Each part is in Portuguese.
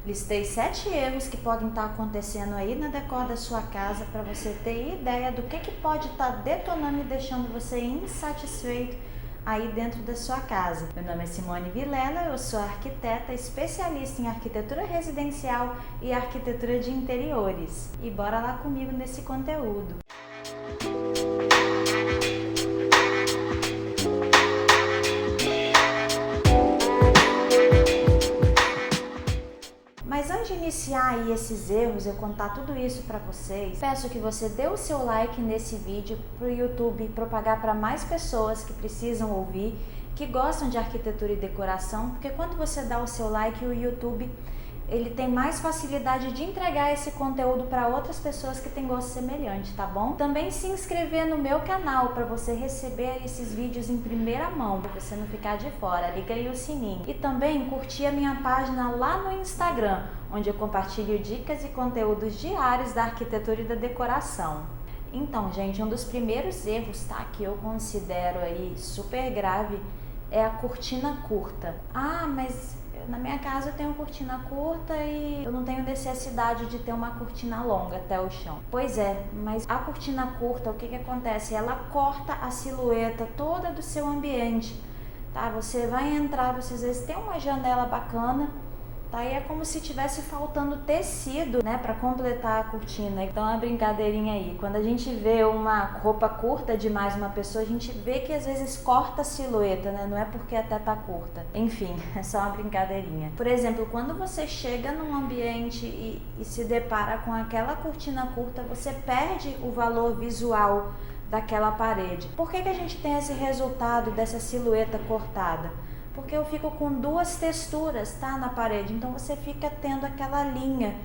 Listei 7 erros que podem estar acontecendo aí na decor da sua casa para você ter ideia do que pode estar detonando e deixando você insatisfeito aí dentro da sua casa. Meu nome é Simone Vilela, eu sou arquiteta, especialista em arquitetura residencial e arquitetura de interiores. E bora lá comigo nesse conteúdo. Mas antes de iniciar aí esses erros, eu contar tudo isso para vocês, peço que você dê o seu like nesse vídeo para o YouTube propagar para mais pessoas que precisam ouvir, que gostam de arquitetura e decoração, porque quando você dá o seu like, o YouTube ele tem mais facilidade de entregar esse conteúdo para outras pessoas que têm gosto semelhante, tá bom? Também se inscrever no meu canal para você receber esses vídeos em primeira mão, para você não ficar de fora. Liga aí o sininho. E também curtir a minha página lá no Instagram, onde eu compartilho dicas e conteúdos diários da arquitetura e da decoração. Então, gente, um dos primeiros erros, tá, que eu considero aí super grave é a cortina curta. Ah, mas na minha casa eu tenho cortina curta e eu não tenho necessidade de ter uma cortina longa até o chão. Pois é, mas a cortina curta, o que acontece? Ela corta a silhueta toda do seu ambiente, tá? Você vai entrar, você às vezes tem uma janela bacana, tá? E é como se tivesse faltando tecido, né, para completar a cortina. Então é uma brincadeirinha aí. Quando a gente vê uma roupa curta demais uma pessoa, a gente vê que às vezes corta a silhueta, né? Não é porque até tá curta. Enfim, é só uma brincadeirinha. Por exemplo, quando você chega num ambiente e se depara com aquela cortina curta, você perde o valor visual daquela parede. Por que a gente tem esse resultado dessa silhueta cortada? Porque eu fico com duas texturas, tá, na parede, então você fica tendo aquela linha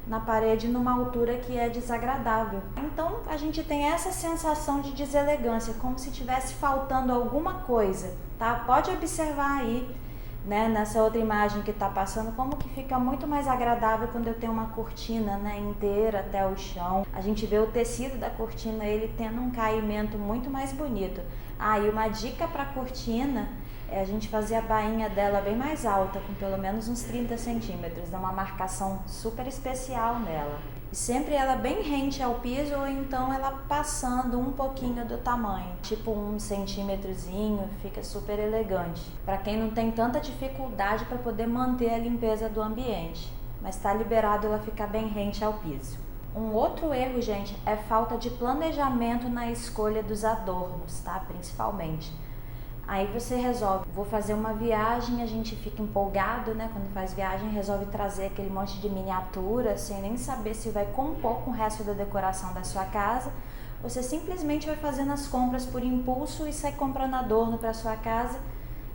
na parede numa altura que é desagradável. Então a gente tem essa sensação de deselegância, como se tivesse faltando alguma coisa, tá? Pode observar aí, né, nessa outra imagem que tá passando, como que fica muito mais agradável quando eu tenho uma cortina, né, inteira até o chão. A gente vê o tecido da cortina, ele tendo um caimento muito mais bonito. Ah, e uma dica para cortina é a gente fazer a bainha dela bem mais alta, com pelo menos uns 30 centímetros, dá uma marcação super especial nela. E sempre ela bem rente ao piso ou então ela passando um pouquinho do tamanho, tipo 1 centímetrozinho, fica super elegante. Para quem não tem tanta dificuldade para poder manter a limpeza do ambiente, mas está liberado ela ficar bem rente ao piso. Um outro erro, gente, é falta de planejamento na escolha dos adornos, tá? Principalmente. Aí você resolve, vou fazer uma viagem, a gente fica empolgado, né? Quando faz viagem, resolve trazer aquele monte de miniatura, sem nem saber se vai compor com o resto da decoração da sua casa. Você simplesmente vai fazendo as compras por impulso e sai comprando adorno para sua casa,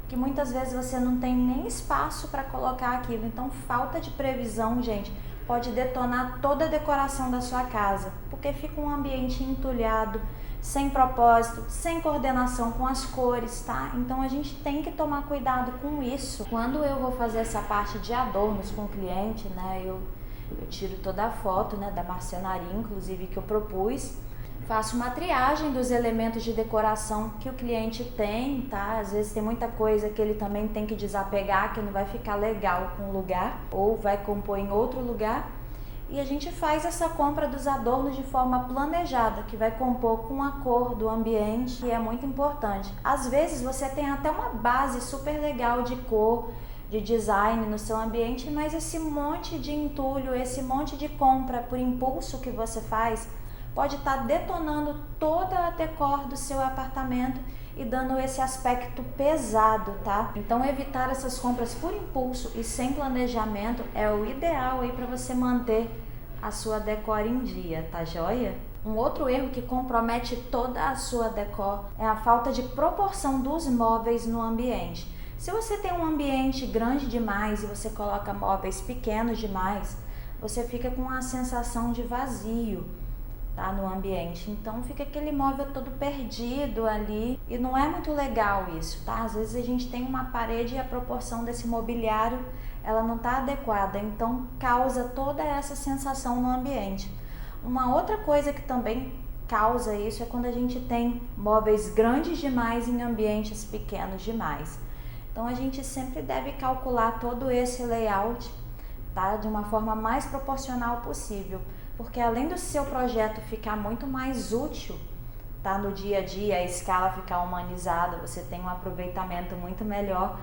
que muitas vezes você não tem nem espaço para colocar aquilo. Então, falta de previsão, gente, pode detonar toda a decoração da sua casa, porque fica um ambiente entulhado, sem propósito, sem coordenação com as cores, tá? Então a gente tem que tomar cuidado com isso. Quando eu vou fazer essa parte de adornos com o cliente, né, eu tiro toda a foto, né, da marcenaria, inclusive, que eu propus, faço uma triagem dos elementos de decoração que o cliente tem, tá? Às vezes tem muita coisa que ele também tem que desapegar, que não vai ficar legal com o lugar, ou vai compor em outro lugar. E a gente faz essa compra dos adornos de forma planejada, que vai compor com a cor do ambiente, que é muito importante. Às vezes você tem até uma base super legal de cor, de design no seu ambiente, mas esse monte de entulho, esse monte de compra por impulso que você faz, pode estar detonando toda a decor do seu apartamento e dando esse aspecto pesado, tá? Então evitar essas compras por impulso e sem planejamento é o ideal aí para você manter a sua decor em dia, tá joia? Um outro erro que compromete toda a sua decor é a falta de proporção dos móveis no ambiente. Se você tem um ambiente grande demais e você coloca móveis pequenos demais, você fica com a sensação de vazio, tá, no ambiente. Então fica aquele móvel todo perdido ali e não é muito legal isso, tá? Às vezes a gente tem uma parede e a proporção desse mobiliário ela não está adequada, então causa toda essa sensação no ambiente. Uma outra coisa que também causa isso é quando a gente tem móveis grandes demais em ambientes pequenos demais. Então a gente sempre deve calcular todo esse layout tá? De uma forma mais proporcional possível, porque além do seu projeto ficar muito mais útil, tá? No dia a dia, a escala ficar humanizada, você tem um aproveitamento muito melhor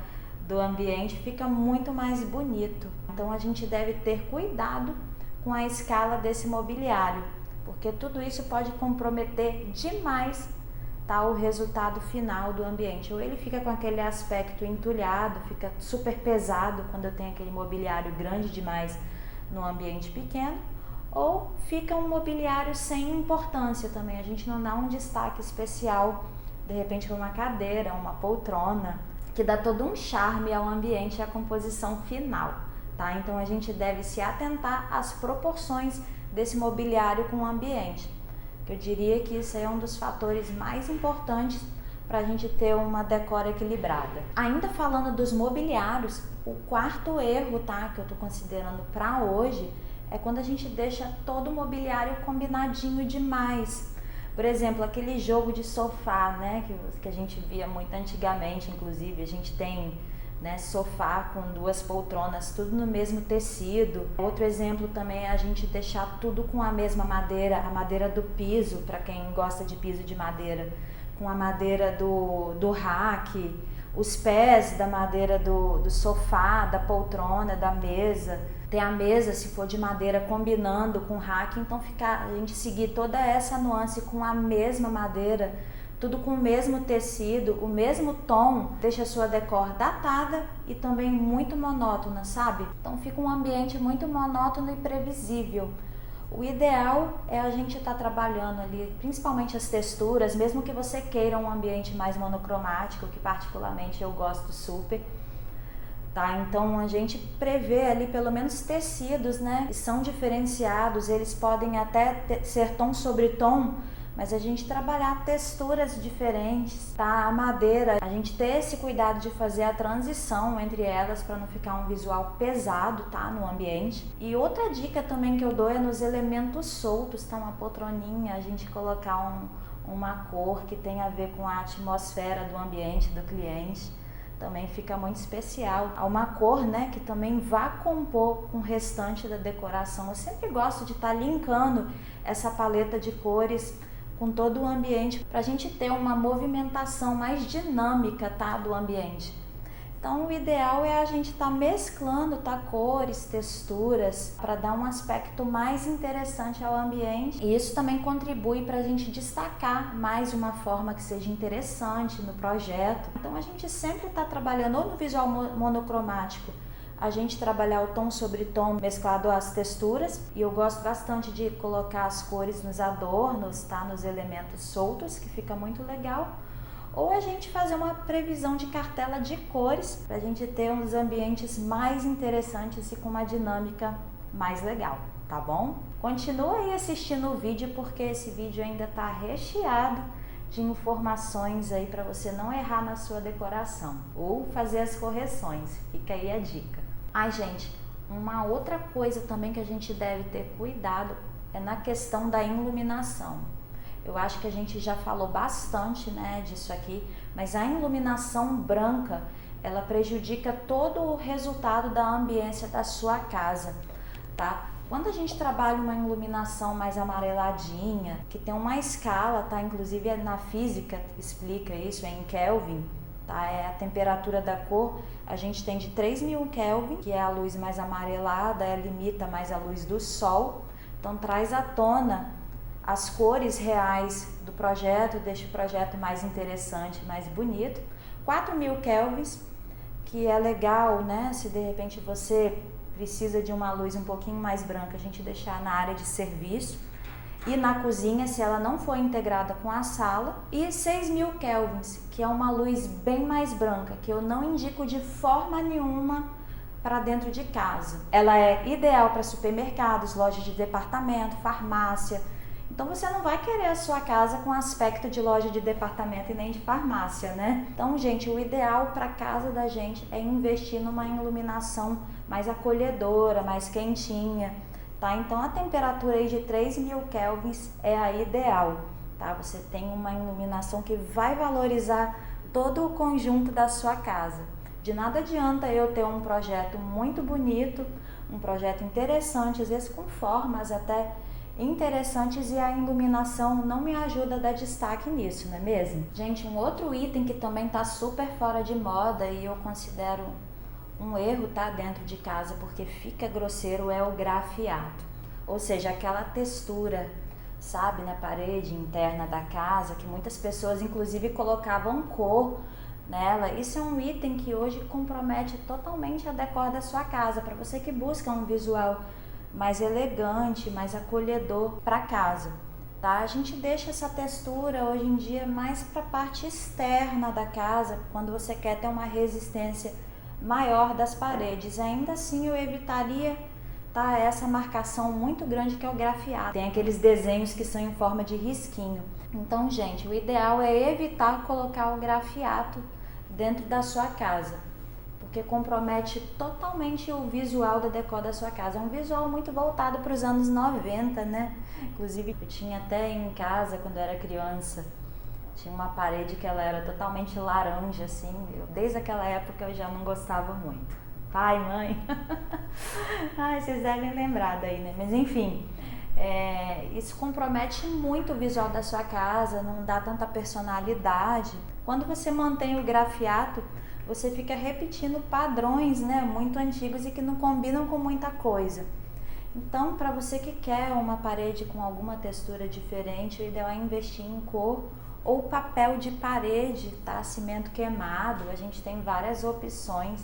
do ambiente, fica muito mais bonito. Então a gente deve ter cuidado com a escala desse mobiliário, porque tudo isso pode comprometer demais, tá, o resultado final do ambiente. Ou ele fica com aquele aspecto entulhado, fica super pesado quando eu tenho aquele mobiliário grande demais no ambiente pequeno, ou fica um mobiliário sem importância também. A gente não dá um destaque especial, de repente para uma cadeira, uma poltrona, que dá todo um charme ao ambiente e à composição final, tá? Então a gente deve se atentar às proporções desse mobiliário com o ambiente. Eu diria que isso é um dos fatores mais importantes para a gente ter uma decora equilibrada. Ainda falando dos mobiliários, o quarto erro, tá, que eu estou considerando para hoje, é quando a gente deixa todo o mobiliário combinadinho demais. Por exemplo, aquele jogo de sofá, né, que a gente via muito antigamente, inclusive, a gente tem, né, sofá com duas poltronas, tudo no mesmo tecido. Outro exemplo também é a gente deixar tudo com a mesma madeira, a madeira do piso, para quem gosta de piso de madeira, com a madeira do rack, os pés da madeira do sofá, da poltrona, da mesa. Ter a mesa, se for de madeira, combinando com o rack, então a gente seguir toda essa nuance com a mesma madeira, tudo com o mesmo tecido, o mesmo tom, deixa a sua decor datada e também muito monótona, sabe? Então fica um ambiente muito monótono e previsível. O ideal é a gente estar trabalhando ali, principalmente as texturas, mesmo que você queira um ambiente mais monocromático, que particularmente eu gosto super, tá? Então a gente prevê ali pelo menos tecidos, né, que são diferenciados, eles podem até ser tom sobre tom, mas a gente trabalhar texturas diferentes, tá? A madeira, a gente ter esse cuidado de fazer a transição entre elas para não ficar um visual pesado, tá, no ambiente. E outra dica também que eu dou é nos elementos soltos, tá? Uma poltroninha, a gente colocar uma cor que tem a ver com a atmosfera do ambiente do cliente, também fica muito especial. Há uma cor, né, que também vá compor com o restante da decoração. Eu sempre gosto de estar linkando essa paleta de cores com todo o ambiente para a gente ter uma movimentação mais dinâmica, tá, do ambiente. Então o ideal é a gente estar mesclando, tá, cores, texturas, para dar um aspecto mais interessante ao ambiente, e isso também contribui para a gente destacar mais uma forma que seja interessante no projeto. Então a gente sempre está trabalhando ou no visual monocromático, a gente trabalhar o tom sobre tom mesclado às texturas, e eu gosto bastante de colocar as cores nos adornos, tá, nos elementos soltos, que fica muito legal. Ou a gente fazer uma previsão de cartela de cores para a gente ter uns ambientes mais interessantes e com uma dinâmica mais legal, tá bom? Continua aí assistindo o vídeo, porque esse vídeo ainda está recheado de informações aí para você não errar na sua decoração ou fazer as correções. Fica aí a dica. Ai, gente, uma outra coisa também que a gente deve ter cuidado é na questão da iluminação. Eu acho que a gente já falou bastante, né, disso aqui, mas a iluminação branca, ela prejudica todo o resultado da ambiência da sua casa, tá? Quando a gente trabalha uma iluminação mais amareladinha, que tem uma escala, tá? Inclusive na física explica isso, é em Kelvin, tá? É a temperatura da cor, a gente tem de 3000 Kelvin, que é a luz mais amarelada, ela limita mais a luz do sol, então traz à tona as cores reais do projeto, deixa o projeto mais interessante, mais bonito. 4000 kelvins, que é legal, né? Se de repente você precisa de uma luz um pouquinho mais branca, a gente deixar na área de serviço e na cozinha, se ela não for integrada com a sala. E 6000 kelvins, que é uma luz bem mais branca, que eu não indico de forma nenhuma para dentro de casa. Ela é ideal para supermercados, lojas de departamento, farmácia. Então você não vai querer a sua casa com aspecto de loja de departamento e nem de farmácia, né? Então, gente, o ideal para a casa da gente é investir numa iluminação mais acolhedora, mais quentinha, tá? Então a temperatura aí de 3000 kelvins é a ideal, tá? Você tem uma iluminação que vai valorizar todo o conjunto da sua casa. De nada adianta eu ter um projeto muito bonito, um projeto interessante, às vezes com formas até interessantes, e a iluminação não me ajuda a dar destaque nisso, não é mesmo? Gente, um outro item que também tá super fora de moda e eu considero um erro, tá, dentro de casa, porque fica grosseiro, é o grafiato. Ou seja, aquela textura, sabe, na parede interna da casa, que muitas pessoas inclusive colocavam cor nela. Isso é um item que hoje compromete totalmente a decor da sua casa, para você que busca um visual mais elegante, mais acolhedor para casa, tá? A gente deixa essa textura hoje em dia mais para a parte externa da casa, quando você quer ter uma resistência maior das paredes. Ainda assim eu evitaria, tá, essa marcação muito grande que é o grafiato. Tem aqueles desenhos que são em forma de risquinho. Então, gente, o ideal é evitar colocar o grafiato dentro da sua casa, porque compromete totalmente o visual da decor da sua casa. É um visual muito voltado para os anos 90, né? Inclusive, eu tinha até em casa, quando eu era criança, tinha uma parede que ela era totalmente laranja, assim. Desde aquela época eu já não gostava muito. Pai, mãe, ai, vocês devem lembrar daí, né? Mas enfim, isso compromete muito o visual da sua casa, não dá tanta personalidade. Quando você mantém o grafiato, você fica repetindo padrões, né, muito antigos e que não combinam com muita coisa. Então, para você que quer uma parede com alguma textura diferente, o ideal é investir em cor ou papel de parede, tá? Cimento queimado, a gente tem várias opções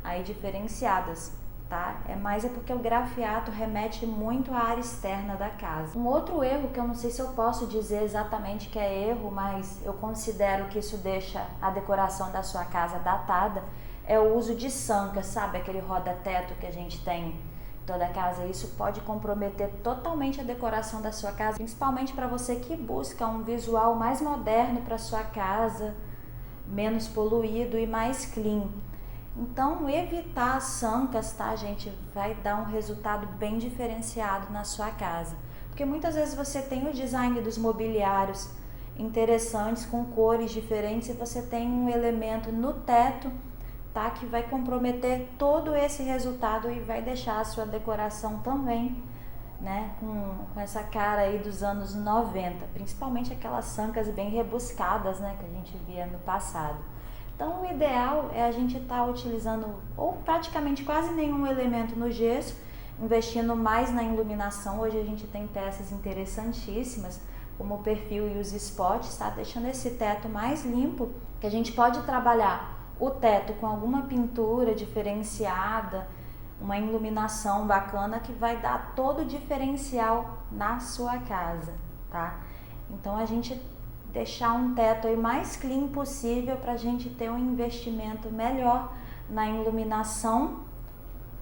aí diferenciadas, tá? É porque o grafiato remete muito à área externa da casa. Um outro erro, que eu não sei se eu posso dizer exatamente que é erro, mas eu considero que isso deixa a decoração da sua casa datada, é o uso de sancas, sabe? Aquele roda-teto que a gente tem em toda a casa. Isso pode comprometer totalmente a decoração da sua casa, principalmente para você que busca um visual mais moderno para sua casa, menos poluído e mais clean. Então, evitar as sancas, tá, gente, vai dar um resultado bem diferenciado na sua casa. Porque muitas vezes você tem o design dos mobiliários interessantes, com cores diferentes, e você tem um elemento no teto, tá, que vai comprometer todo esse resultado e vai deixar a sua decoração também, né, com essa cara aí dos anos 90, principalmente aquelas sancas bem rebuscadas, né, que a gente via no passado. Então, o ideal é a gente estar utilizando ou praticamente quase nenhum elemento no gesso, investindo mais na iluminação. Hoje a gente tem peças interessantíssimas, como o perfil e os spots, tá? Deixando esse teto mais limpo, que a gente pode trabalhar o teto com alguma pintura diferenciada, uma iluminação bacana que vai dar todo o diferencial na sua casa, tá? Então, a gente deixar um teto aí mais clean possível para a gente ter um investimento melhor na iluminação,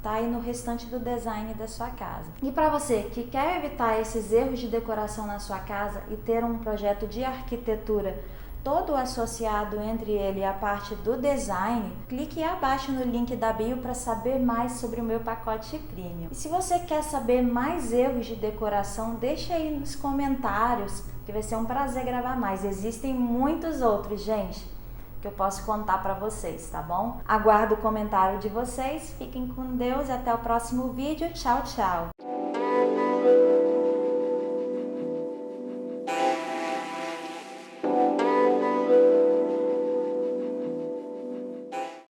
tá? E no restante do design da sua casa. E para você que quer evitar esses erros de decoração na sua casa e ter um projeto de arquitetura todo associado entre ele e a parte do design, clique abaixo no link da bio para saber mais sobre o meu pacote premium. E se você quer saber mais erros de decoração, deixa aí nos comentários, que vai ser um prazer gravar mais. Existem muitos outros, gente, que eu posso contar para vocês, tá bom? Aguardo o comentário de vocês, fiquem com Deus, até o próximo vídeo, tchau, tchau!